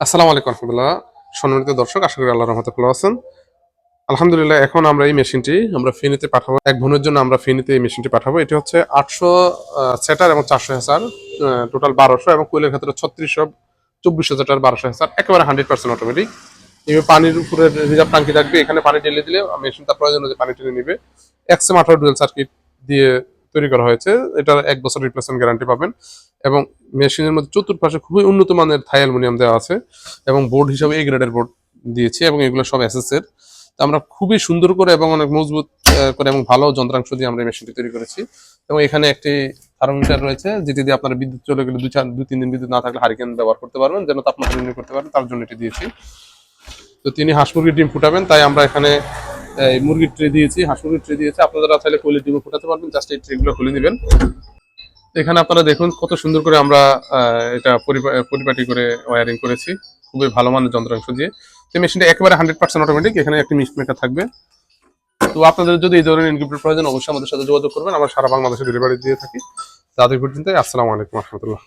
আসসালামু আলাইকুম রহমতুল্লাহ। সম্মানিত দর্শক, আশা করি আল্লাহর রহমতে ভালো আছেন। আলহামদুলিল্লাহ, এখন আমরা এই মেশিনটি আমরা ফেনীতে পাঠাবো। এক বোনের জন্য আমরা ফেনীতে এই মেশিনটি পাঠাবো। এটি হচ্ছে 800 সেটার এবং 400 হেসার, টোটাল 1200, এবং কোয়েলের ক্ষেত্রে 3600, 2400 সেটার, 1200 হেসার, একেবারে 100% অটোমেটিক। এবার পানির উপরে রিজার্ভ ট্যাঙ্কি থাকবে, এখানে পানি ঢেলে দিলে মেশিন তার প্রয়োজন অনুযায়ী পানি টেনে নিবে। এক্সএম 18 ডুয়েল সার্কিট দিয়ে তৈরি করা হয়েছে। এটার 1 বছর রিপ্লেসমেন্ট গ্যারান্টি পাবেন। এবং মেশিনের মধ্যে চতুর্পাশে খুবই উন্নত মানের থাই অ্যালুমিনিয়াম দেওয়া আছে, এবং বোর্ড হিসাবে এই গ্রেডের বোর্ড দিয়েছি, এবং এগুলো সব এসএস এর। তো আমরা খুবই সুন্দর করে এবং অনেক মজবুত করে এবং ভালো যন্ত্রাংশ দিয়ে আমরা এই মেশিনটি তৈরি করেছি। এবং এখানে একটি থার্মোমিটার রয়েছে, যেটি দিয়ে আপনারা বিদ্যুৎ চলে গেলে 2-3 দিন বিদ্যুৎ না থাকলে হারিকেন ব্যবহার করতে পারবেন, যেন তাপমাত্রা নির্ণয় করতে পারেন, তার জন্য এটি দিয়েছি। তো তিনি হাঁস মুরগির ডিম ফুটাবেন, তাই আমরা এখানে এই মুরগির ট্রে দিয়েছি, হাঁস মুরগির ট্রে দিয়েছি। আপনারা চাইলে কোয়েলের ডিমও ফুটাতে পারবেন, জাস্ট এই ট্রেগুলো খুলে নেবেন। এখানে আপনারা দেখুন কত সুন্দর করে আমরা এটা পরিপাটি করে ওয়্যারিং করেছি, খুবই ভালো মানের যন্ত্রাংশ দিয়ে। তো মেশিনটা একেবারে 100% অটোমেটিক, এখানে একটি মিক্স মেকার থাকবে। তো আপনাদের যদি এই ধরনের ইনকিউবেটর প্রয়োজন, অবশ্যই আমাদের সাথে যোগাযোগ করবেন। আমরা সারা বাংলাদেশে ডেলিভারি দিয়ে থাকি। তাদের পর্যন্ত আসসালামু আলাইকুম রহমতুল্লাহ।